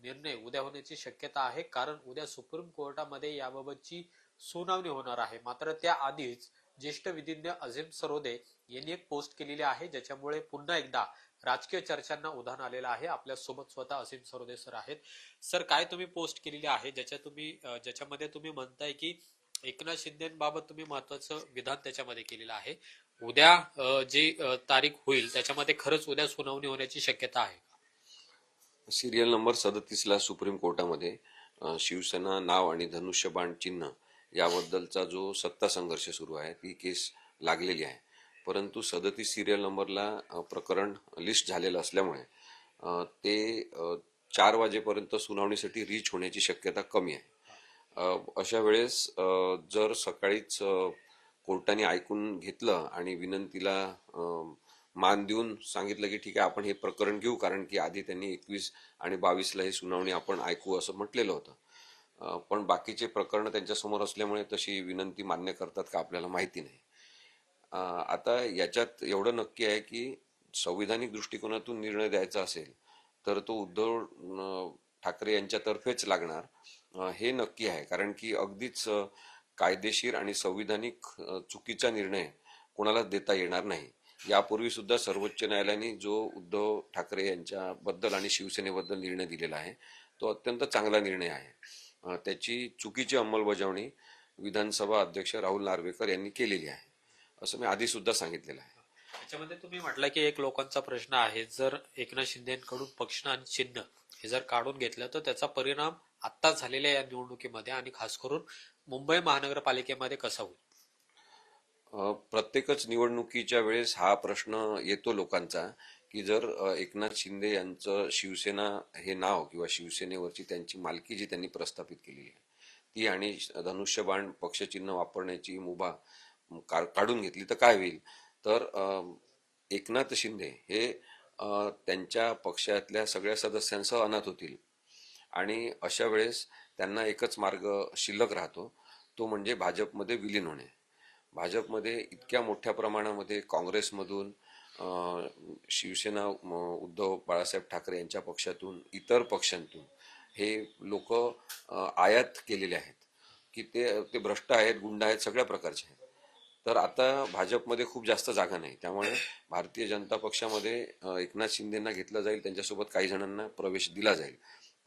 निर्णय उद्या होण्याची शक्यता आहे, कारण उद्या सुप्रीम कोर्टामध्ये याबाबतची सुनावणी होणार आहे. मात्र त्याआधीच ज्येष्ठ विधिज्ञ अझीम सरोदे यांनी एक पोस्ट केलेली आहे, ज्याच्यामुळे पुन्हा एकदा राजकीय चर्चांना उधाण आलेलं आहे. आपल्या सोबत स्वतः असीम सरोदे सर आहेत. सर, काय तुम्ही पोस्ट केलेली आहे ज्याच्यामध्ये तुम्ही म्हणताय की एकनाथ शिंदेबाबत तुम्ही महत्वाचं विधान त्याच्यामध्ये केलेलं आहे. उद्या जी तारीख होईल त्याच्यामध्ये खरंच उद्या सुनावणी होण्याची शक्यता आहे? सिरियल नंबर 37ला सुप्रीम कोर्टामध्ये शिवसेना नाव आणि धनुष्यबाण चिन्ह याबद्दलचा जो सत्ता संघर्ष सुरू आहे ती केस लागलेली आहे. परंतु 37 सिरियल नंबरला प्रकरण लिस्ट झालेलं असल्यामुळे ते 4 वाजेपर्यंत सुनावणीसाठी रीच होण्याची शक्यता कमी आहे. अशा वेळेस जर सकाळीच कोर्टाने ऐकून घेतलं आणि विनंतीला मान देऊन सांगितलं की ठीक आहे आपण हे प्रकरण घेऊ, कारण की आधी त्यांनी 21 आणि 22ला ही सुनावणी आपण ऐकू असं म्हटलेलं होतं. पण बाकीचे प्रकरण त्यांच्यासमोर असल्यामुळे तशी विनंती मान्य करतात का आपल्याला माहिती नाही. आता याच्यात एवढं नक्की आहे की संविधानिक दृष्टिकोनातून निर्णय द्यायचा असेल तर तो उद्धव ठाकरे यांच्यातर्फेच लागणार हे नक्की आहे. कारण की अगदीच कायदेशीर आणि संविधानिक चुकीचा निर्णय कोणाला देता येणार नाही. यापूर्वी सुद्धा सर्वोच्च न्यायालयाने जो उद्धव ठाकरे यांच्याबद्दल आणि शिवसेनेबद्दल निर्णय दिलेला आहे तो अत्यंत चांगला निर्णय आहे. त्याची चुकीची अंमलबजावणी विधानसभा अध्यक्ष राहुल नार्वेकर यांनी केलेली आहे असं मी आधी सुद्धा सांगितलेलं आहे. त्याच्यामध्ये तुम्ही म्हटलं की एक लोकांचा प्रश्न आहे, जर एकनाथ शिंदेकडून पक्ष आणि चिन्ह हे जर काढून घेतलं तर त्याचा परिणाम आता झालेल्या या निवडणुकीमध्ये आणि खास करून मुंबई महानगरपालिकेमध्ये कसा होईल? प्रत्येकच निवडणुकीच्या वेळेस हा प्रश्न येतो लोकांचा की जर एकनाथ शिंदे यांचं शिवसेना हे नाव किंवा शिवसेनेवरची त्यांची मालकी जी त्यांनी प्रस्थापित केलेली आहे ती आणि धनुष्यबाण पक्षचिन्ह वापरण्याची मुभा काढून घेतली तर काय होईल. तर एकनाथ शिंदे हे त्यांच्या पक्षातल्या सगळ्या सदस्यांसह अनाथ होतील आणि अशा वेळेस त्यांना एकच मार्ग शिल्लक राहतो, तो म्हणजे भाजपमध्ये विलीन होणे. भाजपमध्ये इतक्या मोठ्या प्रमाणामध्ये काँग्रेसमधून शिवसेना उद्धव बाळासाहेब ठाकरे यांच्या पक्षातून इतर पक्षांतून हे लोक आयात केलेले आहेत की ते भ्रष्ट आहेत, गुंड आहेत, सगळ्या प्रकारचे आहेत. तर आता भाजपमध्ये खूप जास्त जागा नाही, त्यामुळे भारतीय जनता पक्षामध्ये एकनाथ शिंदेना घेतलं जाईल, त्यांच्यासोबत काही जणांना प्रवेश दिला जाईल,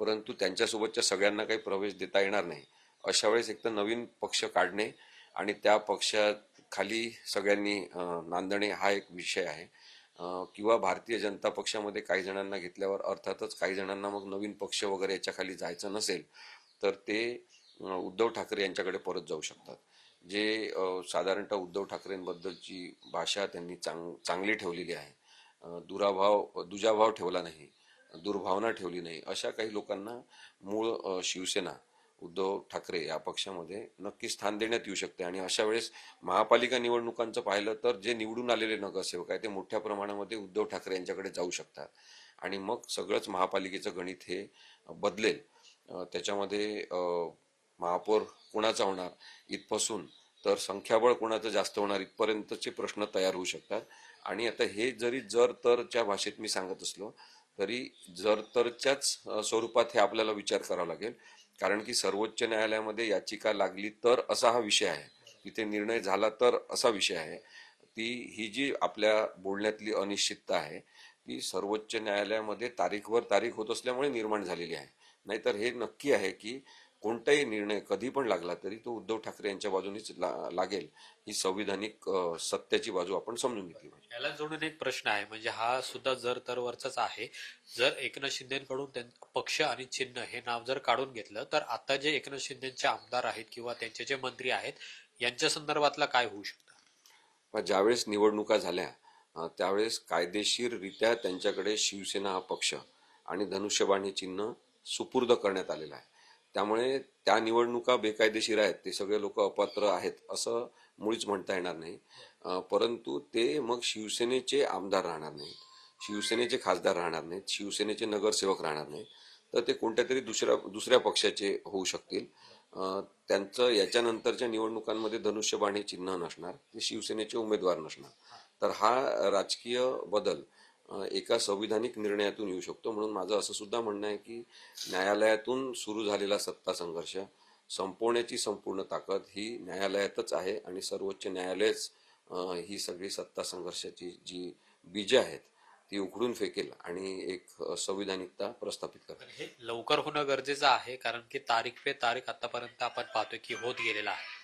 परंतु त्यांच्यासोबतच्या सगळ्यांना काही प्रवेश देता येणार नाही. अशा वेळेस एक तर नवीन पक्ष काढणे आणि त्या पक्षाखाली सगळ्यांनी नांदणे हा एक विषय आहे. किंवा भारतीय जनता पक्षामध्ये काही जणांना घेतल्यावर अर्थातच काही जणांना मग नवीन पक्ष वगैरे याच्या खाली जायचं नसेल तर ते उद्धव ठाकरे यांच्याकडे परत जाऊ शकतात. जे साधारणतः उद्धव ठाकरेंबद्दलची भाषा त्यांनी चांगली ठेवलेली आहे, दुजाभाव ठेवला नाही, दुर्भावना ठेवली नाही, अशा काही लोकांना मूळ शिवसेना उद्धव ठाकरे या पक्षामध्ये नक्की स्थान देण्यात येऊ शकते. आणि अशा वेळेस महापालिका निवडणुकांचं पाहिलं तर जे निवडून आलेले नगरसेवक आहे ते मोठ्या प्रमाणामध्ये उद्धव ठाकरे यांच्याकडे जाऊ शकतात आणि मग सगळंच महापालिकेचं गणित हे बदलेल. त्याच्यामध्ये महापौर कोणाचा होणार इथपासून तर संख्याबळ कोणाचं जास्त होणार इथपर्यंतचे प्रश्न तयार होऊ शकतात. आणि आता हे जरी जर तरच्या भाषेत मी सांगत असलो तरी जर तरच्याच स्वरूपात हे आपल्याला विचार करावा लागेल, कारण की सर्वोच्च न्यायालयामध्ये याचिका लागली तर असा हा विषय आहे, तिथे निर्णय झाला तर असा विषय आहे. ही जी आपल्या बोलण्यातली अनिश्चितता आहे ती सर्वोच्च न्यायालयामध्ये तारीखवर तारीख होत असल्यामुळे निर्माण झालेली आहे. नाहीतर हे नक्की आहे की कोणताही निर्णय कधी पण लागला तरी तो उद्धव ठाकरे यांच्या बाजूनेच लागेल, ही संविधानिक सत्याची बाजू आपण समजून घेतली पाहिजे. याला जोडून एक प्रश्न आहे, म्हणजे हा सुद्धा जर तरवरचाच आहे. जर एकनाथ शिंदेकडून पक्ष आणि चिन्ह हे नाव जर काढून घेतलं तर आता जे एकनाथ शिंदेचे आमदार आहेत किंवा त्यांचे जे मंत्री आहेत यांच्या संदर्भातला काय होऊ शकतं? पण ज्यावेळेस निवडणुका झाल्या त्यावेळेस कायदेशीररित्या त्यांच्याकडे शिवसेना हा पक्ष आणि धनुष्यबाण हे चिन्ह सुपूर्द करण्यात आलेलं आहे. त्यामुळे त्या निवडणुका बेकायदेशीर आहेत, ते सगळे लोक अपात्र आहेत असं मुळीच म्हणता येणार नाही. परंतु ते मग शिवसेनेचे आमदार राहणार नाहीत, शिवसेनेचे खासदार राहणार नाहीत, शिवसेनेचे नगरसेवक राहणार नाहीत, तर ते कोणत्या तरी दुसऱ्या पक्षाचे होऊ शकतील. त्यांचं याच्यानंतरच्या निवडणुकांमध्ये धनुष्यबाण हे चिन्ह नसणार, ते शिवसेनेचे उमेदवार नसणार. तर हा राजकीय बदल एका संविधानिक निर्णयातून येऊ शकतो. म्हणून माझं असं सुद्धा म्हणणं आहे की न्यायालयातून सुरू झालेला सत्ता संघर्ष संपवण्याची संपूर्ण ताकद ही न्यायालयातच आहे आणि सर्वोच्च न्यायालयच ही सगळी सत्ता संघर्षाची जी बीजे आहेत ती उखडून फेकेल आणि एक संविधानिकता प्रस्थापित करेल. हे लवकर होणं गरजेचं आहे, कारण की तारीख पे तारीख आतापर्यंत आपण पाहतोय की होत गेलेला आहे.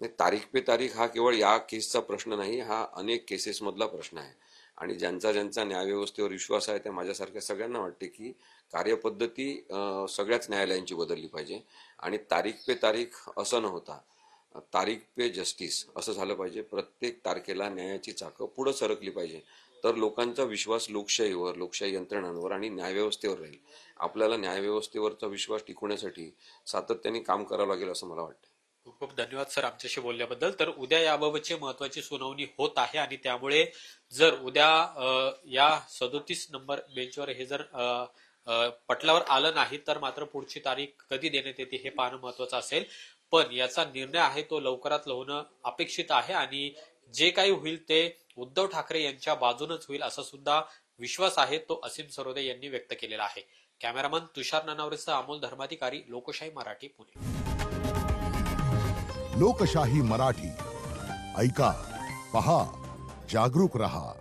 नाही, तारीख पे तारीख हा केवळ या केसचा प्रश्न नाही, हा अनेक केसेस मधला प्रश्न आहे. आणि ज्यांचा ज्यांचा न्यायव्यवस्थेवर विश्वास आहे त्या माझ्यासारख्या सगळ्यांना वाटते की कार्यपद्धती सगळ्याच न्यायालयांची बदलली पाहिजे आणि तारीख पे तारीख असं न होता तारीख पे जस्टिस असं झालं पाहिजे. प्रत्येक तारखेला न्यायाची चाकं पुढे सरकली पाहिजे, तर लोकांचा विश्वास लोकशाहीवर, लोकशाही यंत्रणांवर आणि न्यायव्यवस्थेवर राहील. आपल्याला न्यायव्यवस्थेवरचा विश्वास टिकवण्यासाठी सातत्याने काम करावं लागेल असं मला वाटतं. खूप खूप धन्यवाद सर आमच्याशी बोलल्याबद्दल. तर उद्या याबाबतची महत्वाची सुनावणी होत आहे आणि त्यामुळे जर उद्या या 37 नंबर बेंचवर हे जर पटलावर आलं नाही तर मात्र पुढची तारीख कधी देण्यात येते हे पाहणं महत्वाचं असेल. पण याचा निर्णय आहे तो लवकरात होणं अपेक्षित आहे आणि जे काही होईल ते उद्धव ठाकरे यांच्या बाजूनच होईल असा सुद्धा विश्वास आहे तो असीम सरोदे यांनी व्यक्त केलेला आहे. कॅमेरामन तुषार ननावरेसह अमोल धर्माधिकारी, लोकशाही मराठी, पुणे. लोकशाही मराठी ऐका, पहा, जागरूक रहा.